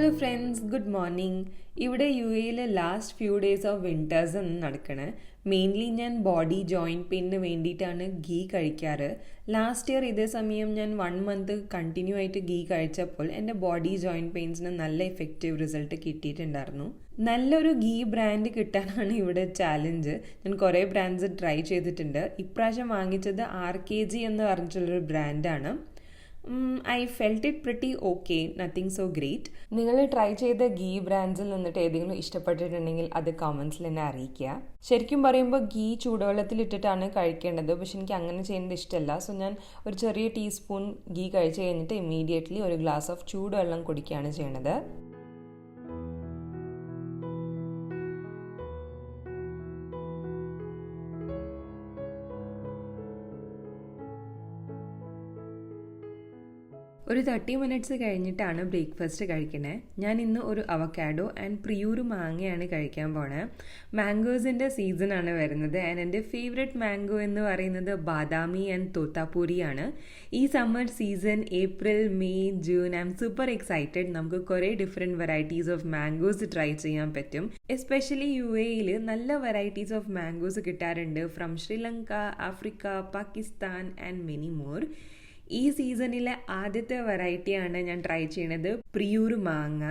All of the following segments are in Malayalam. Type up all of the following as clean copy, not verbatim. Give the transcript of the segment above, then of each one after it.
Hello friends, good morning. ഇവിടെ യു എയിലെ last few days of winter's ആണ് നടക്കണേ. മെയിൻലി ഞാൻ ബോഡി ജോയിൻറ്റ് പെയിനിന് വേണ്ടിയിട്ടാണ് ഗീ കഴിക്കാറ്. ലാസ്റ്റ് ഇയർ ഇതേ സമയം ഞാൻ 1 മന്ത് കണ്ടിന്യൂ ആയിട്ട് ഗീ കഴിച്ചപ്പോൾ എൻ്റെ ബോഡി ജോയിൻറ്റ് പെയിൻസിന് നല്ല ഇഫക്റ്റീവ് റിസൾട്ട് കിട്ടിയിട്ടുണ്ടായിരുന്നു. നല്ലൊരു ഗീ ബ്രാൻഡ് കിട്ടാനാണ് ഇവിടെ ചാലഞ്ച്. ഞാൻ കുറേ ബ്രാൻഡ്സ് ട്രൈ ചെയ്തിട്ടുണ്ട്. ഇപ്രാവശ്യം വാങ്ങിച്ചത് RKG എന്ന് പറഞ്ഞിട്ടുള്ളൊരു ബ്രാൻഡാണ്. I felt it pretty okay, nothing so great. നിങ്ങൾ ട്രൈ ചെയ്ത ഗീ ബ്രാൻഡ്സിൽ നിന്നിട്ട് ഏതെങ്കിലും ഇഷ്ടപ്പെട്ടിട്ടുണ്ടെങ്കിൽ അത് കമൻസിൽ എന്നെ അറിയിക്കുക. ശരിക്കും പറയുമ്പോൾ ഗീ ചൂടുവെള്ളത്തിലിട്ടിട്ടാണ് കഴിക്കേണ്ടത്, പക്ഷെ എനിക്ക് അങ്ങനെ ചെയ്യുന്നത് ഇഷ്ടമല്ല. സോ ഞാൻ ഒരു ചെറിയ ടീസ്പൂൺ ഗീ കഴിച്ച് കഴിഞ്ഞിട്ട് ഇമ്മീഡിയറ്റ്ലി ഒരു ഗ്ലാസ് ഓഫ് ചൂടുവെള്ളം കുടിക്കുകയാണ് ചെയ്യണത്. ഒരു 30 മിനിറ്റ്സ് കഴിഞ്ഞിട്ടാണ് ബ്രേക്ക്ഫാസ്റ്റ് കഴിക്കണേ. ഞാൻ ഇന്ന് ഒരു അവക്കാഡോ ആൻഡ് പ്രിയൂര് മാങ്ങയാണ് കഴിക്കാൻ പോണേ. മാംഗോസിൻ്റെ സീസണാണ് വരുന്നത് ആൻഡ് എൻ്റെ ഫേവറേറ്റ് മാംഗോ എന്ന് പറയുന്നത് ബാദാമി ആൻഡ് തോത്താപൂരിയാണ്. ഈ summer season April, May, June, I M super excited. നമുക്ക് കുറേ different varieties of mangoes try ചെയ്യാൻ പറ്റും. എസ്പെഷ്യലി UAE നല്ല വെറൈറ്റീസ് ഓഫ് മാംഗോസ് കിട്ടാറുണ്ട് from Sri Lanka, Africa, Pakistan and many more. ഈ സീസണിലെ ആദ്യത്തെ വെറൈറ്റിയാണ് ഞാൻ ട്രൈ ചെയ്യണത്, പ്രിയൂർ മാങ്ങ.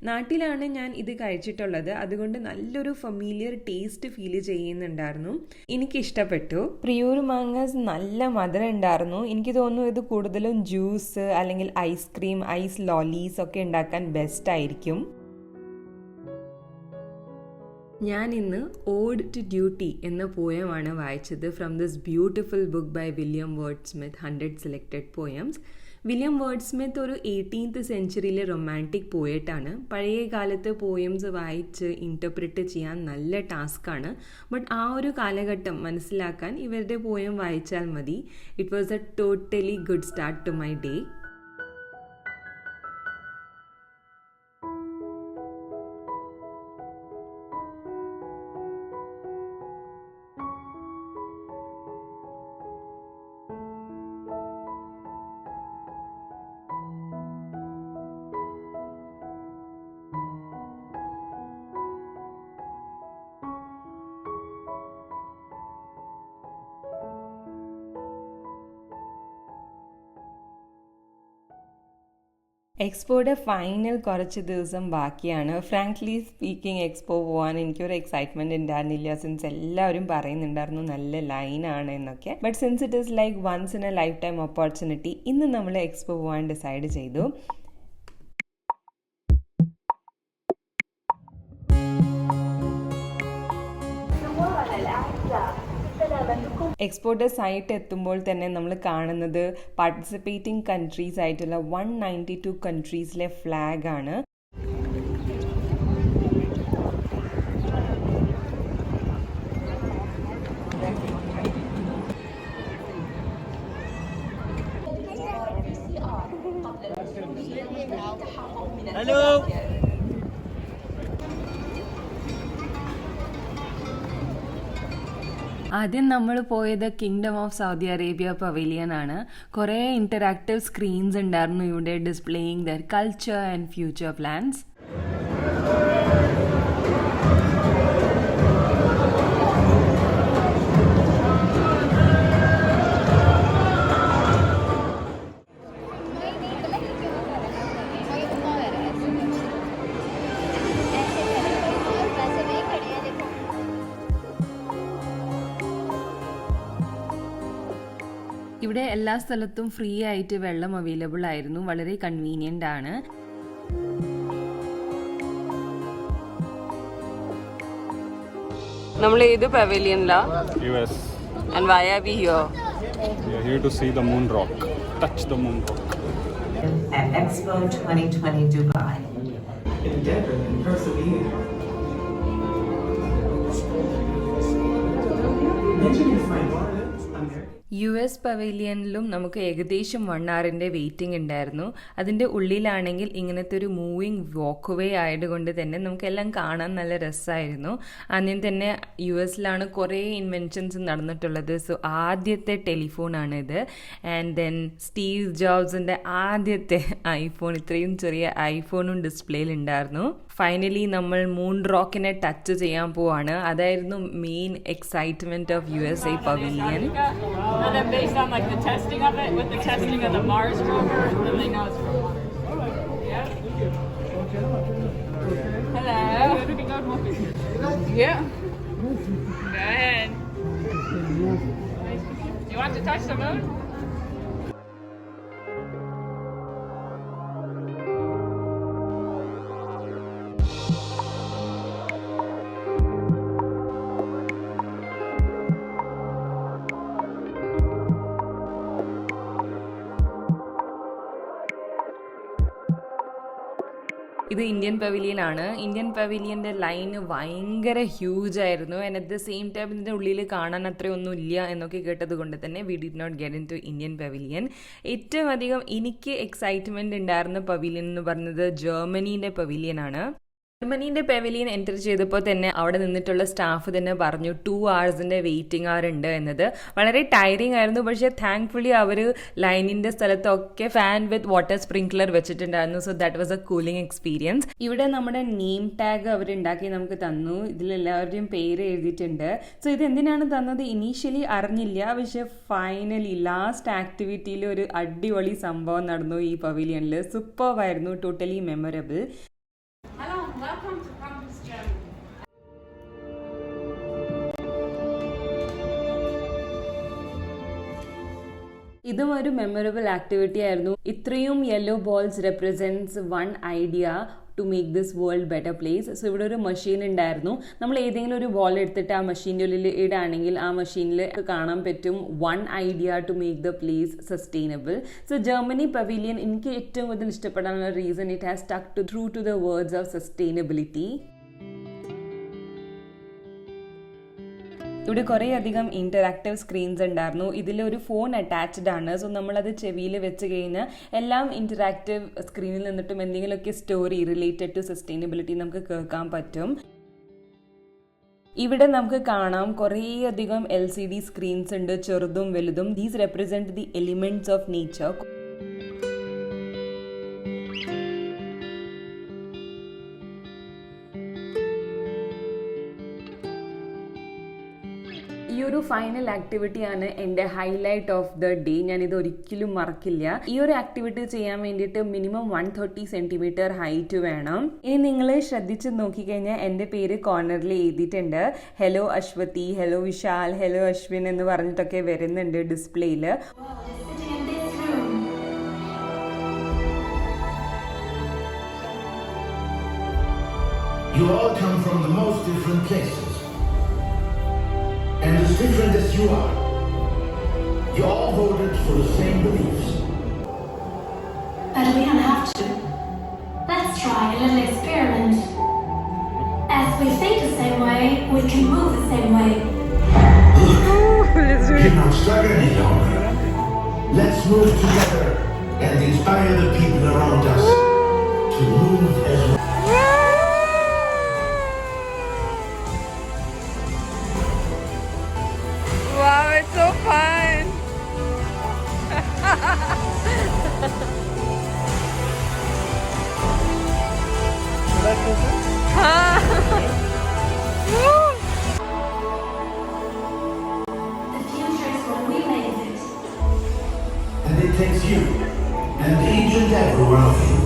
നാട്ടിലാണ് ഞാൻ ഇത് കഴിച്ചിട്ടുള്ളത്, അതുകൊണ്ട് നല്ലൊരു ഫെമിലിയർ ടേസ്റ്റ് ഫീൽ ചെയ്യുന്നുണ്ടായിരുന്നു. എനിക്കിഷ്ടപ്പെട്ടു. പ്രിയൂർ മാങ്ങ നല്ല മധുരം ഉണ്ടായിരുന്നു. എനിക്ക് തോന്നുന്നു ഇത് കൂടുതലും ജ്യൂസ് അല്ലെങ്കിൽ ഐസ്ക്രീം, ഐസ് ലോലീസ് ഒക്കെ ഉണ്ടാക്കാൻ ബെസ്റ്റ് ആയിരിക്കും. ഞാൻ ഇന്ന് ഓഡ് ടു ഡ്യൂട്ടി എന്ന പോയമാണ് വായിച്ചത് from this beautiful book by William Wordsmith, 100 selected poems. William Wordsmith ഒരു 18th സെഞ്ച്വറിയിലെ റൊമാൻറ്റിക് പോയറ്റാണ്. പഴയ കാലത്ത് പോയംസ് വായിച്ച് ഇൻ്റർപ്രിറ്റ് ചെയ്യാൻ നല്ല ടാസ്ക്കാണ്. ബട്ട് ആ ഒരു കാലഘട്ടം മനസ്സിലാക്കാൻ ഇവരുടെ പോയം വായിച്ചാൽ മതി. It was a totally good start to my day. എക്സ്പോയുടെ ഫൈനൽ കുറച്ച് ദിവസം ബാക്കിയാണ്. ഫ്രാങ്ക്ലി സ്പീക്കിംഗ് എക്സ്പോ പോകാൻ എനിക്കൊരു എക്സൈറ്റ്മെൻറ്റ് ഉണ്ടായിരുന്നില്ല, സിൻസ് എല്ലാവരും പറയുന്നുണ്ടായിരുന്നു നല്ല ലൈനാണ് എന്നൊക്കെ. But since it is like once in a lifetime opportunity, ഇന്ന് നമ്മൾ എക്സ്പോ പോകാൻ ഡിസൈഡ് ചെയ്തു. എക്സ്പോയുടെ സൈറ്റ് എത്തുമ്പോൾ തന്നെ നമ്മൾ കാണുന്നത് പാർട്ടിസിപ്പേറ്റിംഗ് കൺട്രീസ് ആയിട്ടുള്ള 192 കൺട്രീസിലെ ഫ്ലാഗ് ആണ്. ഹലോ, ആദ്യം നമ്മൾ പോയത് kingdom of Saudi Arabia pavilion ആണ്. കുറേ ഇൻറ്ററാക്റ്റീവ് സ്ക്രീൻസ് ഉണ്ടായിരുന്നു ഇവിടെ, displaying their culture and future plans. ഇവിടെ എല്ലാ സ്ഥലത്തും ഫ്രീ ആയിട്ട് വെള്ളം അവൈലബിൾ ആയിരുന്നു. വളരെ കൺവീനിയൻ്റ് ആണ്. നമ്മൾ ഏത് പവലിയനിലാ? US. And why are we here? We are here to see the moon rock. Touch the moon rock. At Expo 2020 Dubai. Endeavor and persevere. Mention your friend. US പവലിയനിലും നമുക്ക് ഏകദേശം 1 hourൻ്റെ വെയിറ്റിംഗ് ഉണ്ടായിരുന്നു. അതിൻ്റെ ഉള്ളിലാണെങ്കിൽ ഇങ്ങനത്തെ ഒരു മൂവിങ് വാക്ക് വേ ആയതുകൊണ്ട് തന്നെ നമുക്കെല്ലാം കാണാൻ നല്ല രസമായിരുന്നു. ആദ്യം തന്നെ US-ലാണ് കുറേ ഇൻവെൻഷൻസ് നടന്നിട്ടുള്ളത്. സോ ആദ്യത്തെ ടെലിഫോണാണിത്. ആൻഡ് ദെൻ സ്റ്റീവ് ജോബ്സിൻ്റെ ആദ്യത്തെ ഐഫോൺ, ഇത്രയും ചെറിയ ഐഫോണും ഡിസ്പ്ലേയിൽ ഉണ്ടായിരുന്നു. ഫൈനലി നമ്മൾ മൂൺ റോക്കിനെ ടച്ച് ചെയ്യാൻ പോവാണ്. അതായിരുന്നു main excitement of USA pavilion. And then based on like the testing of it, with the testing of the Mars rover, then they know it's from Mars. Yeah. Hello. Yeah. Go ahead. You want to touch the moon? ഇത് ഇന്ത്യൻ പവലിയനാണ്. ഇന്ത്യൻ പവലിയൻ്റെ ലൈന് ഭയങ്കര ഹ്യൂജ് ആയിരുന്നു. And at the same time ഇതിൻ്റെ ഉള്ളിൽ കാണാൻ അത്രയൊന്നും ഇല്ല എന്നൊക്കെ കേട്ടത് കൊണ്ട് തന്നെ we did not get into Indian pavilion. ഏറ്റവും അധികം എനിക്ക് എക്സൈറ്റ്മെൻറ്റ് ഉണ്ടായിരുന്ന പവലിയൻ എന്ന് പറയുന്നത് ജർമ്മനീൻ്റെ പവലിയനാണ്. ജർമ്മനീൻ്റെ പവലിയൻ എൻ്റർ ചെയ്തപ്പോൾ തന്നെ അവിടെ നിന്നിട്ടുള്ള സ്റ്റാഫ് തന്നെ പറഞ്ഞു 2 hours വെയിറ്റിംഗ് അവർ ഉണ്ട് എന്നത്. വളരെ ടയറിങ് ആയിരുന്നു. പക്ഷേ താങ്ക്ഫുള്ളി അവർ ലൈനിൻ്റെ സ്ഥലത്തൊക്കെ ഫാൻ വിത്ത് വാട്ടർ സ്പ്രിങ്ക്ലർ വെച്ചിട്ടുണ്ടായിരുന്നു. So that was A cooling experience. ഇവിടെ നമ്മുടെ നെയിം ടാഗ് അവരുണ്ടാക്കി നമുക്ക് തന്നു. ഇതിലെല്ലാവരുടെയും പേര് എഴുതിയിട്ടുണ്ട്. സോ ഇത് എന്തിനാണ് തന്നത് ഇനീഷ്യലി അറിഞ്ഞില്ല. പക്ഷേ ഫൈനലി ലാസ്റ്റ് ആക്ടിവിറ്റിയിൽ ഒരു അടിപൊളി സംഭവം നടന്നു ഈ പവലിയനിൽ. സൂപ്പർവായിരുന്നു. Totally memorable. Hello, welcome to Campus Germany. ഇതും ഒരു മെമ്മറബിൾ ആക്ടിവിറ്റി ആയിരുന്നു. ഇത്രയും yellow balls represents 1 idea to make this world better place. So ഇവിടെ ഒരു മെഷീൻ ഉണ്ടായിരുന്നു. നമ്മൾ ഏതെങ്കിലും ഒരു ബോൾ എടുത്തിട്ട് ആ മെഷീൻ്റെ ഉള്ളിൽ ഇടുകയാണെങ്കിൽ ആ മെഷീനിൽ കാണാൻ പറ്റും 1 idea to make the place sustainable. So Germany pavilion എനിക്ക് ഏറ്റവും കൂടുതൽ ഇഷ്ടപ്പെടാനുള്ള reason it has stuck true to the words of sustainability. ഇവിടെ കുറേ അധികം ഇൻറ്ററാക്റ്റീവ് സ്ക്രീൻസ് ഉണ്ടായിരുന്നു. ഇതിലൊരു ഫോൺ അറ്റാച്ച്ഡ് ആണ്. സോ നമ്മളത് ചെവിയിൽ വെച്ച് കഴിഞ്ഞാൽ എല്ലാം ഇൻറ്ററാക്റ്റീവ് സ്ക്രീനിൽ നിന്നിട്ടും എന്തെങ്കിലുമൊക്കെ സ്റ്റോറി റിലേറ്റഡ് ടു സസ്റ്റൈനബിലിറ്റി നമുക്ക് കേൾക്കാൻ പറ്റും. ഇവിടെ നമുക്ക് കാണാം കുറേ അധികം LCD സ്ക്രീൻസ് ഉണ്ട്, ചെറുതും വലുതും. These represent the elements of nature. ഈ ഒരു ഫൈനൽ ആക്ടിവിറ്റിയാണ് എൻ്റെ ഹൈലൈറ്റ് ഓഫ് ദ ഡേ. ഞാനിത് ഒരിക്കലും മറക്കില്ല. ഈ ഒരു ആക്ടിവിറ്റി ചെയ്യാൻ വേണ്ടിയിട്ട് മിനിമം 130 centimeter ഹൈറ്റ് വേണം. ഇനി നിങ്ങൾ ശ്രദ്ധിച്ച് നോക്കിക്കഴിഞ്ഞാൽ എൻ്റെ പേര് കോർണറിൽ എഴുതിയിട്ടുണ്ട്. Hello Aswathy, hello Vishal, hello Ashwin എന്ന് പറഞ്ഞിട്ടൊക്കെ വരുന്നുണ്ട് ഡിസ്പ്ലേയിൽ. You all come from the most different places. And as different as you are, you all voted for the same beliefs. But we don't have to. Let's try a little experiment. As we think the same way, we can move the same way. You're not stuck any longer. Let's move together and inspire the people around us to move as well. Wow, it's so fun. The future is what we make it. And it takes you and each and every one of you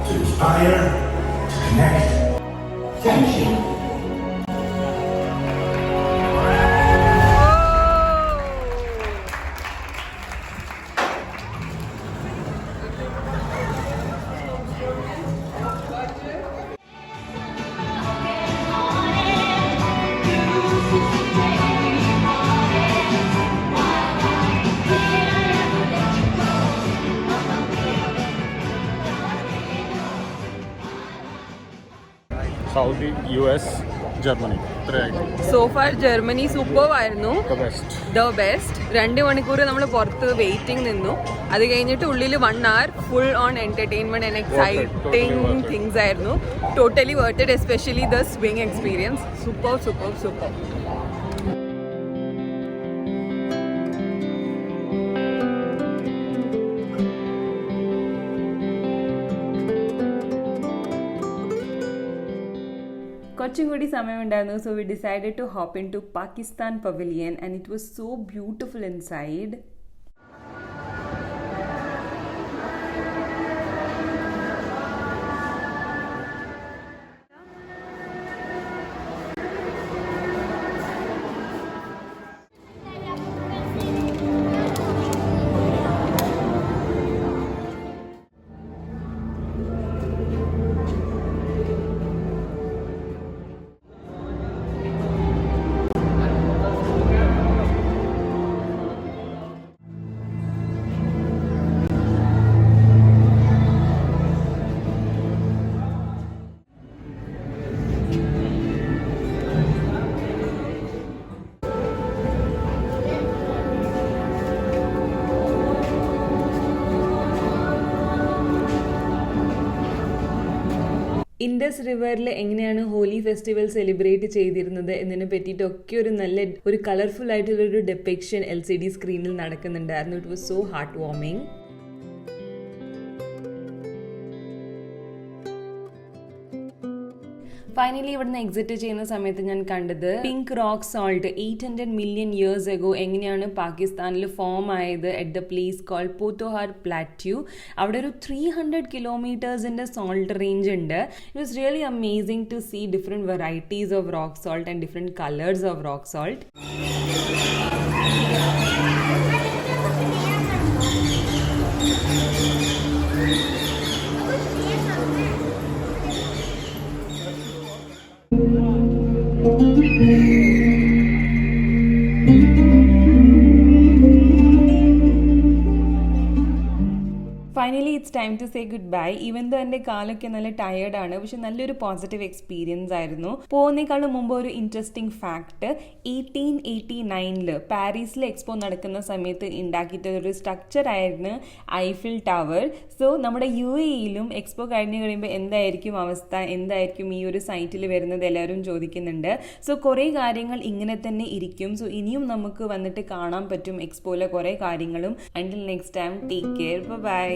to inspire, to connect. Thank you. Saudi, US, Germany. So far Germany super ആയിരുന്നു. The best. The best. 2 മണിക്കൂർ നമ്മൾ പുറത്ത് വെയിറ്റിംഗ് നിന്നു. അത് കഴിഞ്ഞിട്ട് ഉള്ളിൽ 1 hour full on entertainment and exciting things ആയിരുന്നു. Totally worth it, especially the swing experience. Super super super. കുറച്ചും കൂടി സമയമുണ്ടായിരുന്നു. So we decided to hop in to Pakistan pavilion and it was so beautiful inside. Indus റിവറിൽ എങ്ങനെയാണ് ഹോലി ഫെസ്റ്റിവൽ സെലിബ്രേറ്റ് ചെയ്തിരുന്നത് എന്നതിനെ പറ്റിയിട്ടൊക്കെ ഒരു കളർഫുൾ ആയിട്ടുള്ളൊരു ഡെപ്പിക്ഷൻ LCD സ്ക്രീനിൽ നടക്കുന്നുണ്ടായിരുന്നു. It was so heart warming. Finally ഇവിടുന്ന് എക്സിറ്റ് ചെയ്യുന്ന സമയത്ത് ഞാൻ കണ്ടത് pink rock salt 800 million years ago എങ്ങനെയാണ് പാകിസ്ഥാനിൽ ഫോം ആയത് at the place call Pothohar plateau. അവിടെ ഒരു 300 kilometers സോൾട്ട് റേഞ്ച് ഉണ്ട്. It was really amazing to see different varieties of rock salt and different colours of rock salt. Finally it's time to say goodbye. Even though എൻ്റെ കാലൊക്കെ നല്ല ടയേർഡാണ്, പക്ഷെ നല്ലൊരു പോസിറ്റീവ് എക്സ്പീരിയൻസ് ആയിരുന്നു. പോകുന്നേക്കാളും മുമ്പ് ഒരു ഇൻട്രസ്റ്റിംഗ് ഫാക്ട്, 1889 പാരീസിൽ എക്സ്പോ നടക്കുന്ന സമയത്ത് ഉണ്ടാക്കിയിട്ടൊരു സ്ട്രക്ചർ ആയിരുന്നു ഐഫിൽ ടവർ. സോ നമ്മുടെ UAEയിലും എക്സ്പോ കഴിഞ്ഞ് കഴിയുമ്പോൾ എന്തായിരിക്കും അവസ്ഥ, എന്തായിരിക്കും ഈ ഒരു സൈറ്റിൽ വരുന്നത് എല്ലാവരും ചോദിക്കുന്നുണ്ട്. സോ കുറേ കാര്യങ്ങൾ ഇങ്ങനെ തന്നെ ഇരിക്കും. സോ ഇനിയും നമുക്ക് വന്നിട്ട് കാണാൻ പറ്റും എക്സ്പോയിലെ കുറേ കാര്യങ്ങളും. Until next time, take care, by.